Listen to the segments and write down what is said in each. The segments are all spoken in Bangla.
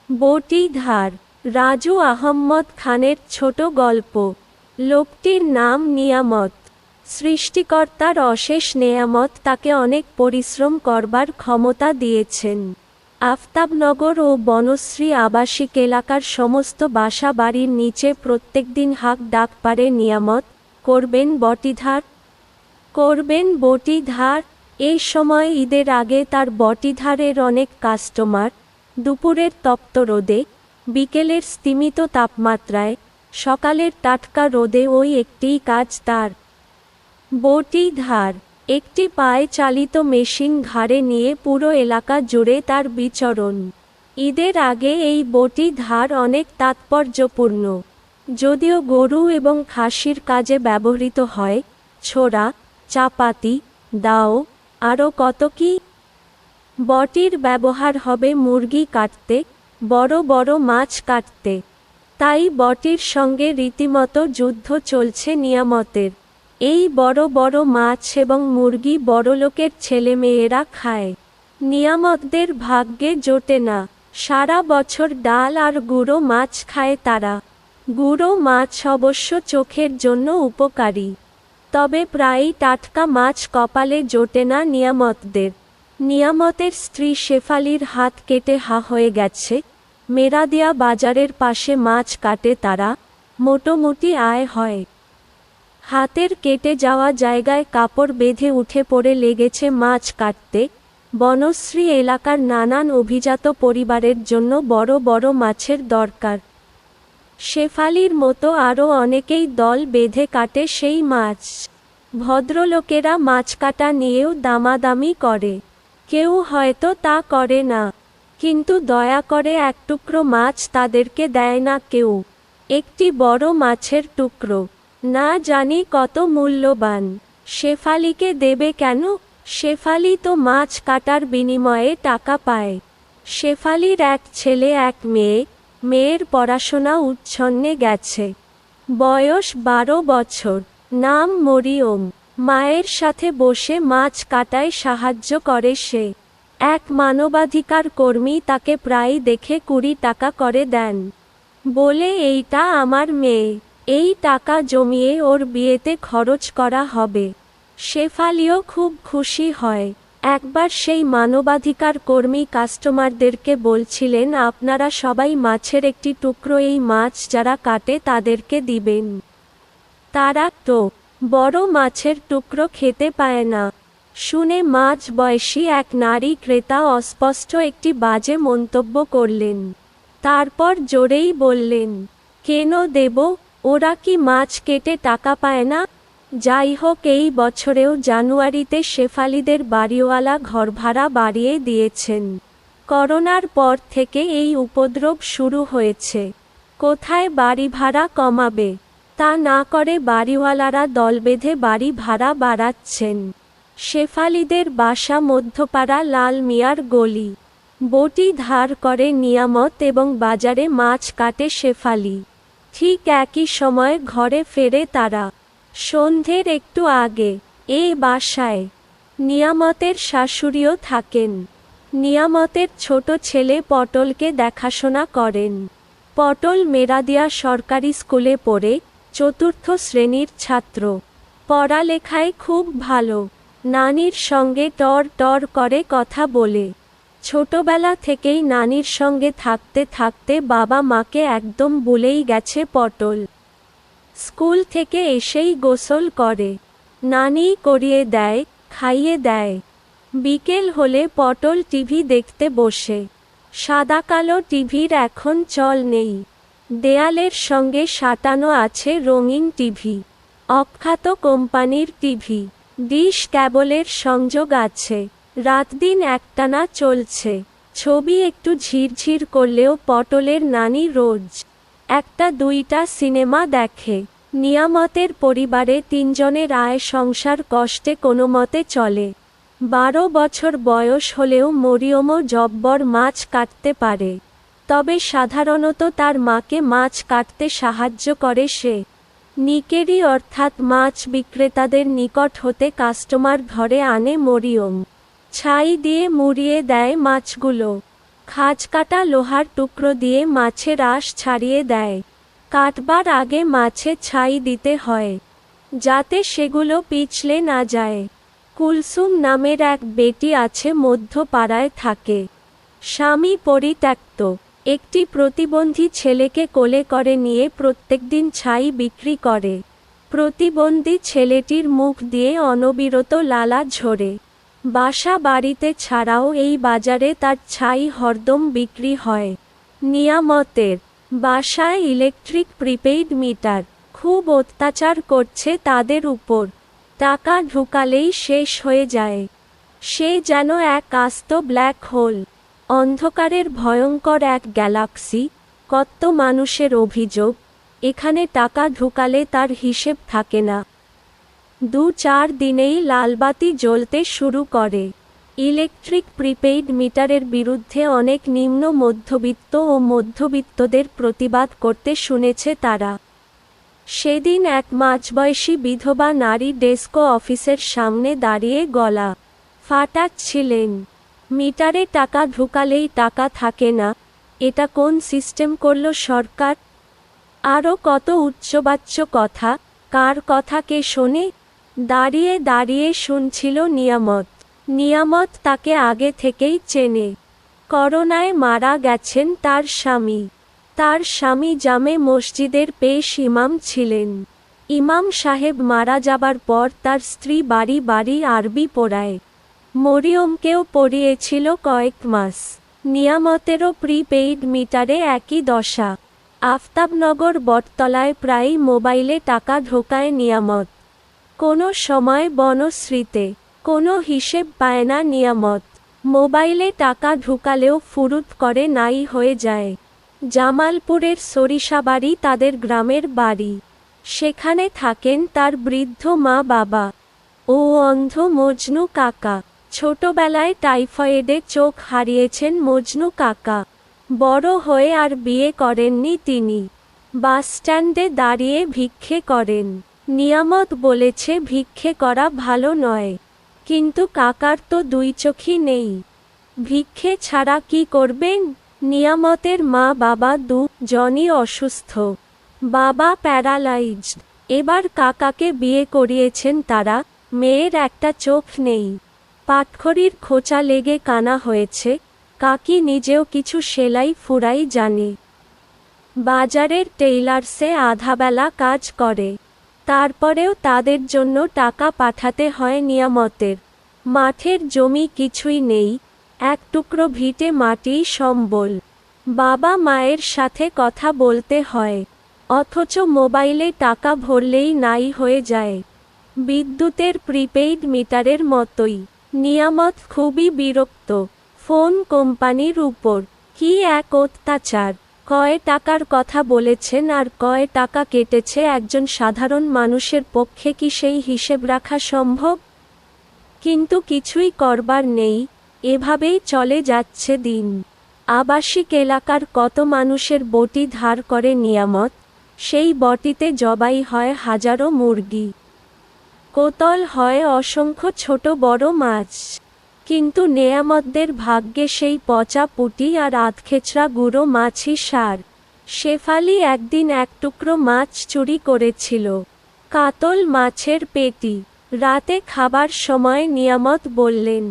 বটিধার। রাজু আহম্মদ খানের ছোট গল্প। লোকটির নাম নিয়ামত। সৃষ্টিকর্তার অশেষ নেয়ামত তাকে অনেক পরিশ্রম করবার ক্ষমতা দিয়েছেন। আফতাবনগর ও বনশ্রী আবাসিক এলাকার সমস্ত বাসা বাড়ির নিচে প্রত্যেকদিন হাঁক ডাক পারে নিয়ামত, করবেন বটিধার, করবেন বটিধার। এই সময় ঈদের আগে তার বটিধারের অনেক কাস্টমার। দুপুরের তপ্ত রোদে, বিকেলের স্তিমিত তাপমাত্রায়, সকালের টাটকা রোদে ওই একটিই কাজ তার, বটিধার। একটি পায়ে চালিত মেশিন ঘাড়ে নিয়ে পুরো এলাকা জুড়ে তার বিচরণ। ঈদের আগে এই বটিধার অনেক তাৎপর্যপূর্ণ। যদিও গরু এবং খাসির কাজে ব্যবহৃত হয়, ছোরা, চাপাতি, দাও, আরও কত কী। বটির ব্যবহার হবে মুরগি কাটতে, বড় বড় মাছ কাটতে। তাই বটির সঙ্গে রীতিমতো যুদ্ধ চলছে নিয়ামতের। এই বড় বড় মাছ এবং মুরগি বড়লোকের ছেলেমেয়েরা খায়। নিয়ামতদের ভাগ্যে জোটে না। সারা বছর ডাল আর গুঁড়ো মাছ খায় তারা। গুঁড়ো মাছ অবশ্য চোখের জন্য উপকারী, তবে প্রায়ই টাটকা মাছ কপালে জোটে না নিয়ামতদের। নিয়ামতের স্ত্রী শেফালির হাত কেটে হা হয়ে গেছে। মেরাদিয়া বাজারের পাশে মাছ কাটে তারা, মোটামুটি আয় হয়। হাতের কেটে যাওয়া জায়গায় কাপড় বেঁধে উঠে পড়ে লেগেছে মাছ কাটতে। বনশ্রী এলাকার নানান অভিজাত পরিবারের জন্য বড় বড় মাছের দরকার। শেফালির মতো আরও অনেকেই দল বেঁধে কাটে সেই মাছ। ভদ্রলোকেরা মাছ কাটা নিয়েও দামাদামি করে। কেউ হয়তো তা করে না, কিন্তু দয়া করে এক টুকরো মাছ তাদেরকে দেয় না কেউ। একটি বড় মাছের টুকরো, না জানি কত মূল্যবান। শেফালিকে দেবে কেন? শেফালি তো মাছ কাটার বিনিময়ে টাকা পায়। শেফালির এক ছেলে এক মেয়ে। মেয়ের পড়াশোনা উচ্ছন্নে গেছে। বয়স 12 বছর। নাম মরিয়ম। মায়ের সাথে বসে মাছ কাটায় সাহায্য করে সে। এক মানবাধিকার কর্মী তাকে প্রায় দেখে 20 টাকা করে দেন, বলে এইটা আমার মেয়ে, এই টাকা জমিয়ে ওর বিয়েতে খরচ করা হবে। শেফালিও খুব খুশি হয়। একবার সেই মানবাধিকার কর্মী কাস্টমারদেরকে বলছিলেন, আপনারা সবাই মাছের একটি টুকরো এই মাছ যারা কাটে তাদেরকে দিবেন। তারা তো বড় মাছের টুকরো খেতে পায় না। শুনে মাঝ বয়সী এক নারী ক্রেতা অস্পষ্ট একটি বাজে মন্তব্য করলেন। তারপর জোরেই বললেন, কেন দেব? ওরা কি মাছ কেটে টাকা পায় না? যাই হোক, এই বছরেও জানুয়ারিতে শেফালিদের বাড়িওয়ালা ঘরভাড়া বাড়িয়ে দিয়েছেন। করোনার পর থেকে এই উপদ্রব শুরু হয়েছে। কোথায় বাড়ি ভাড়া কমাবে? তা না করে বাড়িওয়ালারা দল বেঁধে বাড়ি ভাড়া বাড়াচ্ছেন। শেফালিদের বাসা মধ্যপাড়া লাল মিয়ার গলি। বটি ধার করে নিয়ামত এবং বাজারে মাছ কাটে শেফালি। ঠিক একই সময় ঘরে ফেরে তারা। সন্ধ্যের একটু আগে। এই বাসায় নিয়ামতের শাশুড়িও থাকেন। নিয়ামতের ছোট ছেলে পটলকে দেখাশোনা করেন। পটল মেরাদিয়া সরকারি স্কুলে পড়ে, 4র্থ শ্রেণীর ছাত্র। পড়ালেখায় খুব ভালো। নানির সঙ্গে টর টর করে কথা বলে। ছোটবেলা থেকেই নানির সঙ্গে থাকতে থাকতে বাবা মাকে একদম ভুলেই গেছে পটল। স্কুল থেকে এসেই গোসল করে। নানিই করিয়ে দেয়, খাইয়ে দেয়। বিকেল হলে পটল টিভি দেখতে বসে। সাদা কালো টিভির এখন চল নেই। দেয়ালের সঙ্গে সাঁটানো আছে রঙিন টিভি। অখ্যাত কোম্পানির টিভি। ডিশ ক্যাবলের সংযোগ আছে। রাতদিন একটানা চলছে। ছবি একটু ঝিরঝির করলেও পটলের নানি রোজ 1-2টা সিনেমা দেখে। নিয়ামতের পরিবারে 3 জনের আয় সংসার কষ্টে কোনোমতে চলে। 12 বছর বয়স হলেও মরিয়মও জব্বর মাছ কাটতে পারে। তবে সাধারণত তার মাকে মাছ কাটতে সাহায্য করে সে। নিকেরি অর্থাৎ মাছ বিক্রেতাদের নিকট হতে কাস্টমার ঘরে আনে মরিয়ম। ছাই দিয়ে মুড়িয়ে দেয় মাছগুলো। খাঁজ কাটা লোহার টুকরো দিয়ে মাছের আঁশ ছাড়িয়ে দেয়। কাটবার আগে মাছে ছাই দিতে হয়, যাতে সেগুলো পিছলে না যায়। কুলসুম নামের এক বেটি আছে, মধ্যপাড়ায় থাকে। স্বামী পরিত্যক্ত। একটি প্রতিবন্ধী ছেলেকে কোলে করে নিয়ে প্রত্যেকদিন ছাই বিক্রি করে। প্রতিবন্ধী ছেলেটির মুখ দিয়ে অনবিরত লালা ঝরে। বাসা বাড়িতে ছাড়াও এই বাজারে তার ছাই হরদম বিক্রি হয়। নিয়ামতের বাসায় ইলেকট্রিক প্রিপেইড মিটার খুব অত্যাচার করছে তাদের উপর। টাকা ঢুকালেই শেষ হয়ে যায়। সে যেন এক আস্ত ব্ল্যাক হোল, অন্ধকারের ভয়ঙ্কর এক গ্যালাক্সি। কত মানুষের অভিযোগ, এখানে টাকা ঢুকালে তার হিসেব থাকে না। 2-4 দিনেই লালবাতি জ্বলতে শুরু করে। ইলেকট্রিক প্রিপেইড মিটারের বিরুদ্ধে অনেক নিম্ন মধ্যবিত্ত ও মধ্যবিত্তদের প্রতিবাদ করতে শুনেছে তারা। সেদিন এক মাঝবয়সী বিধবা নারী ডেস্কো অফিসের সামনে দাঁড়িয়ে গলা ফাটাচ্ছিলেন। মিটারে টাকা ঢুকালেই টাকা থাকে না, এটা কোন সিস্টেম করল সরকার? আরও কত উচ্চবাচ্য কথা, কার কথা কে শোনে? দাঁড়িয়ে দাঁড়িয়ে শুনছিল নিয়ামত। নিয়ামত তাকে আগে থেকেই চেনে। করোনায় মারা গেছেন তার স্বামী। তার স্বামী জামে মসজিদের পেশ ইমাম ছিলেন। ইমাম সাহেব মারা যাবার পর তার স্ত্রী বাড়ি বাড়ি আরবি পড়ায়। মরিয়মকেও পড়িয়েছিল কয়েক মাস। নিয়ামতেরও প্রিপেইড মিটারে একই দশা। আফতাবনগর বটতলায় প্রায়ই মোবাইলে টাকা ঢোকায় নিয়ামত। কোনো সময় বনশ্রীতে। কোনো হিসেব পায় না নিয়ামত। মোবাইলে টাকা ঢুকালেও ফুরুত করে নাই হয়ে যায়। জামালপুরের সরিষাবাড়ি তাদের গ্রামের বাড়ি। সেখানে থাকেন তার বৃদ্ধ মা বাবা ও অন্ধ মজনু কাকা। ছোটবেলায় টাইফয়েডে চোখ হারিয়েছেন মজনু কাকা। বড় হয়ে আর বিয়ে করেননি তিনি। বাসস্ট্যান্ডে দাঁড়িয়ে ভিক্ষে করেন। নিয়ামত বলেছে ভিক্ষে করা ভালো নয়, কিন্তু কাকার তো 2 চোখই নেই। ভিক্ষে ছাড়া কি করবেন? নিয়ামতের মা বাবা 2 জনই অসুস্থ। বাবা প্যারালাইজড। এবার কাকাকে বিয়ে করিয়েছেন তারা। মেয়ের একটা চোখ নেই, পাটখড়ির খোঁচা লেগে কানা হয়েছে। কাকি নিজেও কিছু সেলাই ফুরাই জানে। বাজারের টেইলার্সে আধাবেলা কাজ করে। তারপরেও তাদের জন্য টাকা পাঠাতে হয় নিয়ামতের। মাঠের জমি কিছুই নেই, এক টুকরো ভিটে মাটিই সম্বল। বাবা মায়ের সাথে কথা বলতে হয়, অথচ মোবাইলে টাকা ভরলেই নাই হয়ে যায়। বিদ্যুতের প্রিপেইড মিটারের মতোই। নিয়ামত খুবই বিরক্ত। ফোন কোম্পানির উপর কি এক অত্যাচার! কয় টাকার কথা বলেছেন আর কয় টাকা কেটেছে, একজন সাধারণ মানুষের পক্ষে কি সেই হিসেব রাখা সম্ভব? কিন্তু কিছুই করবার নেই, এভাবেই চলে যাচ্ছে দিন। আবাসিক এলাকার কত মানুষের বটি ধার করে নিয়ামত। সেই বটিতে জবাই হয় হাজারো মুরগি, কোতল হয় অসংখ্য ছোট বড় মাছ। কিন্তু নেয়ামতদের ভাগ্যে সেই পচা পুঁটি আর আধখেচরা গুঁড়ো মাছই সার। শেফালি একদিন এক টুকরো মাছ চুরি করেছিল, কাতল মাছের পেটি। রাতে খাবার সময় নিয়ামত বললেন,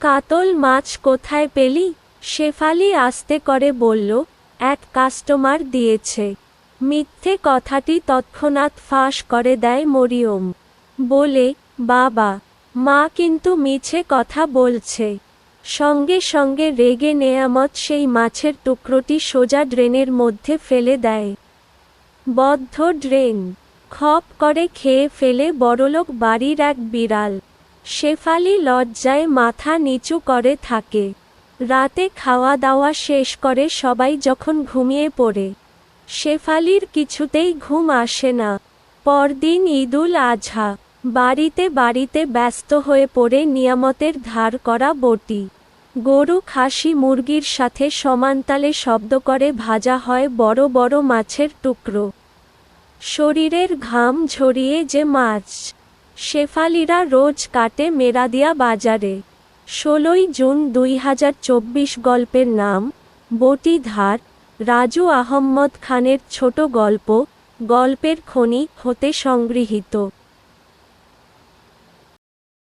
কাতল মাছ কোথায় পেলি? শেফালি আস্তে করে বলল, এক কাস্টমার দিয়েছে। মিথ্যে কথাটি তৎক্ষণাৎ ফাঁস করে দেয় মরিয়ম। বলে, বাবা, মা কিন্তু মিছে কথা বলছে। সঙ্গে সঙ্গে রেগে নেয়ামত সেই মাছের টুকরোটি সোজা ড্রেনের মধ্যে ফেলে দেয়। বদ্ধ ড্রেন। খপ করে খেয়ে ফেলে বড়লোক বাড়ির এক বিড়াল। শেফালি লজ্জায় মাথা নিচু করে থাকে। রাতে খাওয়া দাওয়া শেষ করে সবাই যখন ঘুমিয়ে পড়ে, শেফালির কিছুতেই ঘুম আসে না। পরদিন ঈদুল আজহা। বাড়িতে বাড়িতে ব্যস্ত হয়ে পড়ে নিয়ামতের ধার করা বটি। গরু খাসি মুরগির সাথে সমানতালে শব্দ করে ভাজা হয় বড় বড় মাছের টুকরো। শরীরের ঘাম ঝরিয়ে যে মাছ শেফালিরা রোজ কাটে মেরাদিয়া বাজারে। 16ই জুন 2024 গল্পের নাম বটি ধার। রাজু আহম্মদ খানের ছোট গল্প গল্পের খনি হতে সংগৃহীত।